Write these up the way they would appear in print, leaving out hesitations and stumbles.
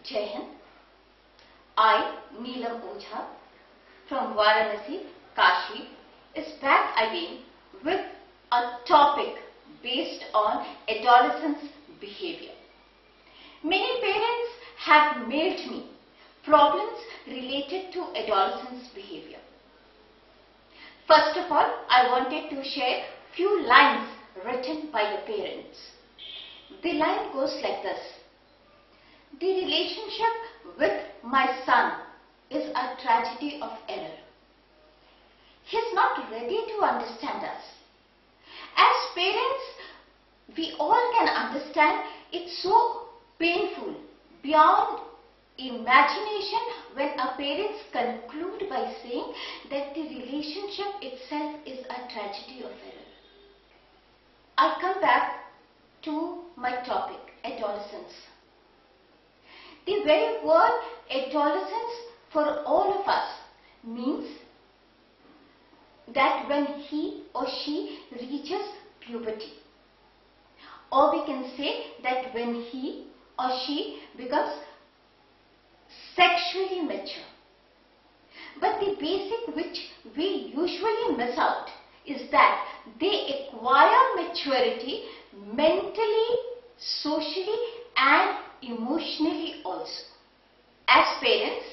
Jai Hind. I, Neelam Ojha from Varanasi, Kashi, is back again with a topic based on adolescents' behavior. Many parents have mailed me problems related to adolescents' behavior. First of all, I wanted to share few lines written by the parents. The line goes like this. The relationship with my son is a tragedy of error. He is not ready to understand us. As parents, we all can understand it's so painful beyond imagination when our parents conclude by saying that the relationship itself is a tragedy of error. I come back to my topic, adolescence. The very word adolescence for all of us means that when he or she reaches puberty, or we can say that when he or she becomes sexually mature. But the basic which we usually miss out is that they acquire maturity mentally, socially and emotionally also. As parents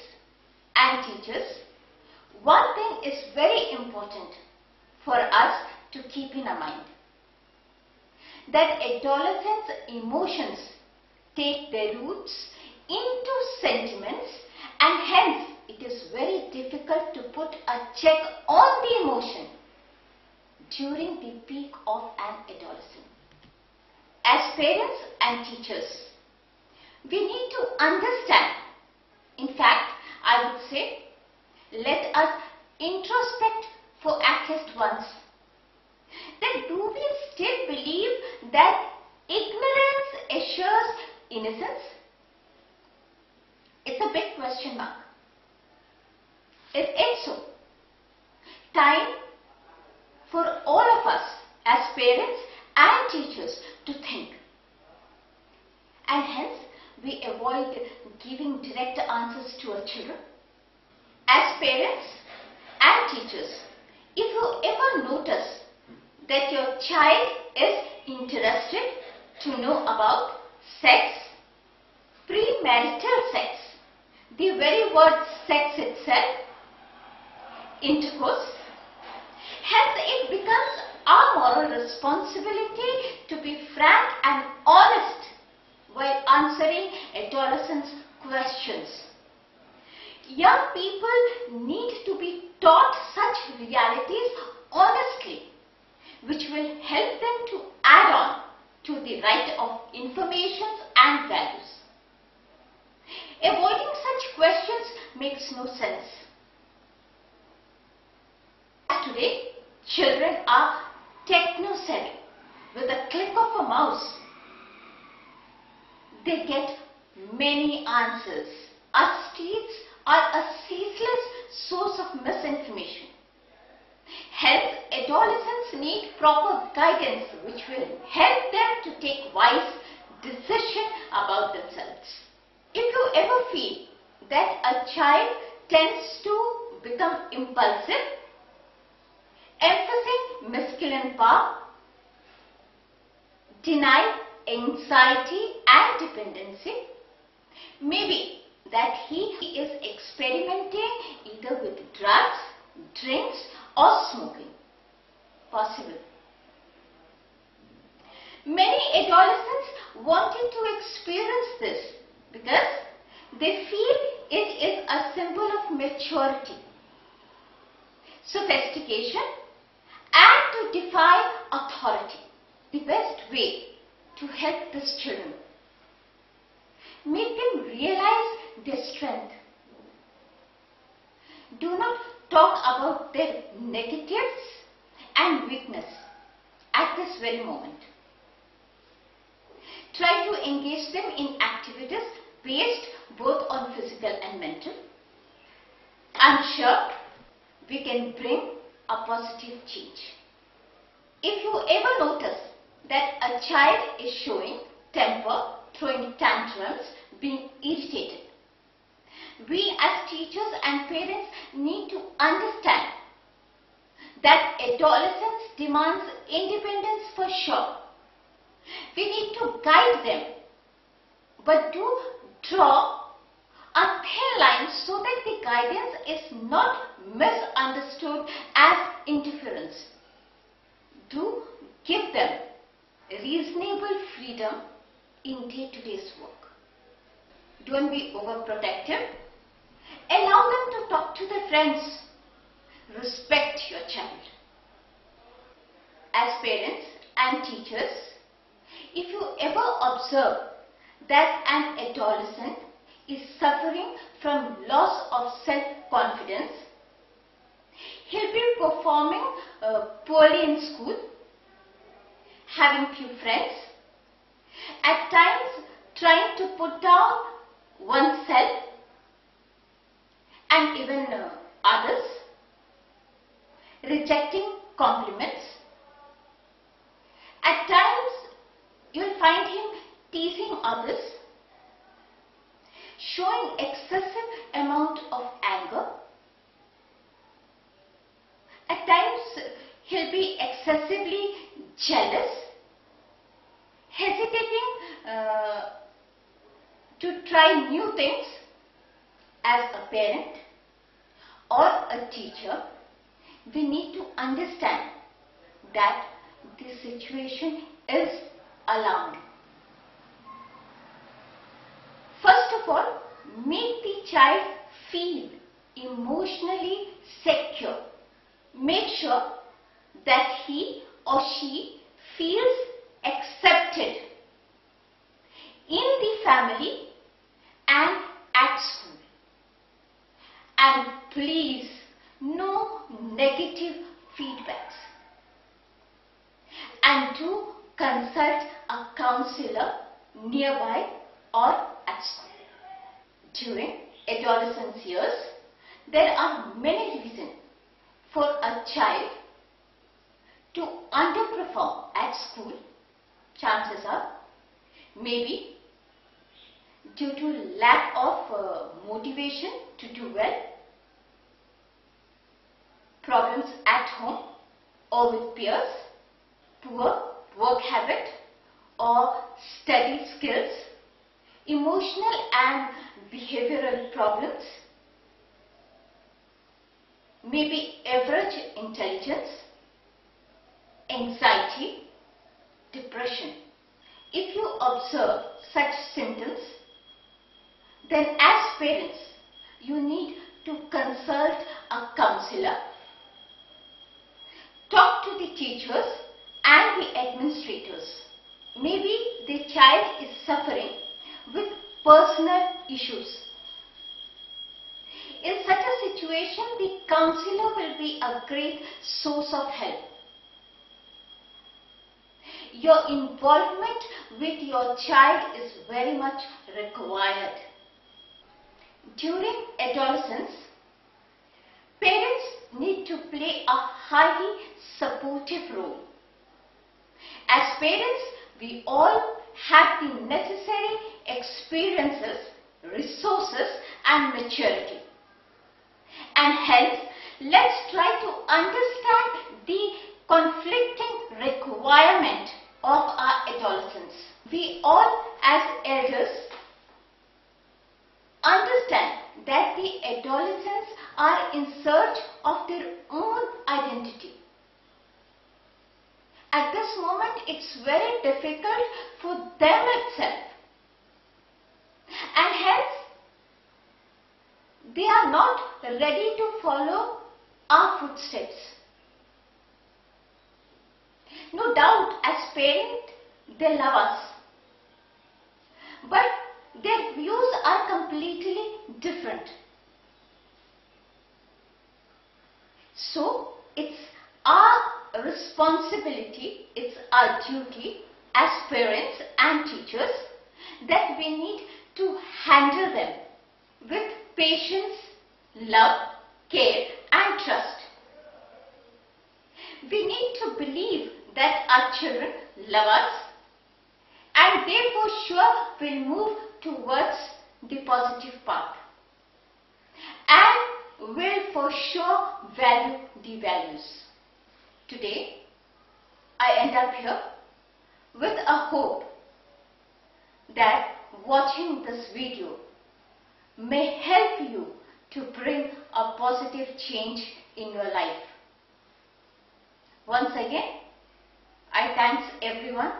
and teachers, one thing is very important for us to keep in our mind, that adolescents' emotions take their roots into sentiments, and hence it is very difficult to put a check on the emotion during the peak of an adolescent. As parents and teachers, we need to understand, in fact, I would say, let us introspect for at least once, that do we still believe that ignorance assures innocence? It's a big question mark. If so, time for all of us as parents and teachers to think. And hence, we avoid giving direct answers to our children. As parents and teachers, if you ever notice that your child is interested to know about sex, premarital sex, the very word sex itself, intercourse, hence it becomes our moral responsibility to be frank and honest while answering adolescents' questions. Young people need to be taught such realities honestly, which will help them to add on to the right of information and values. Avoiding such questions makes no sense. Today, children are techno-savvy. With a click of a mouse, they get many answers. Our streets are a ceaseless source of misinformation. Hence, adolescents need proper guidance which will help them to take wise decisions about themselves. If you ever feel that a child tends to become impulsive, emphasizing masculine power, deny anxiety and dependency, maybe that he is experimenting either with drugs, drinks or smoking. Possible. Many adolescents wanted to experience this because they feel it is a symbol of maturity, sophistication and to defy authority. The best way to help these children, make them realize their strength. Do not talk about their negatives and weakness at this very moment. Try to engage them in activities based both on physical and mental. I'm sure we can bring a positive change. If you ever notice that a child is showing temper, throwing tantrums, being irritated, and parents need to understand that adolescence demands independence for sure. We need to guide them, but do draw a thin line so that the guidance is not misunderstood as interference. Do give them reasonable freedom in day-to-day work. Don't be overprotective. Allow them to talk to their friends. Respect your child. As parents and teachers, if you ever observe that an adolescent is suffering from loss of self-confidence, he'll be performing poorly in school, having few friends, at times trying to put down oneself and even others, rejecting compliments. At times you'll find him teasing others, showing excessive amount of anger. At times he'll be excessively jealous, hesitating to try new things. As a parent or a teacher, we need to understand that this situation is alarming. First of all, make the child feel emotionally secure. Make sure that he or she feels accepted in the family and at school. And please, no negative feedbacks. And do consult a counselor nearby or at school. During adolescence years, there are many reasons for a child to underperform at school. Chances are maybe due to lack of motivation to do well, problems at home or with peers, poor work habit or study skills, emotional and behavioral problems, maybe average intelligence, anxiety, depression. If you observe such symptoms, then as parents, you need to consult a counselor, talk to the teachers and the administrators. Maybe the child is suffering with personal issues. In such a situation, the counselor will be a great source of help. Your involvement with your child is very much required. During adolescence, parents need to play a highly supportive role. As parents, we all have the necessary experiences, resources and maturity. And hence, let's try to understand the conflicting requirement of our adolescents. We all as elders understand that the adolescents are in search of their own identity. At this moment, it's very difficult for them itself. And hence, they are not ready to follow our footsteps. No doubt, as parents, they love us. But their views are completely different. So, it's our responsibility, it's our duty as parents and teachers that we need to handle them with patience, love, care and trust. We need to believe that our children love us and they for sure will move towards the positive path. And will for sure value the values. Today, I end up here with a hope that watching this video may help you to bring a positive change in your life. Once again, I thank everyone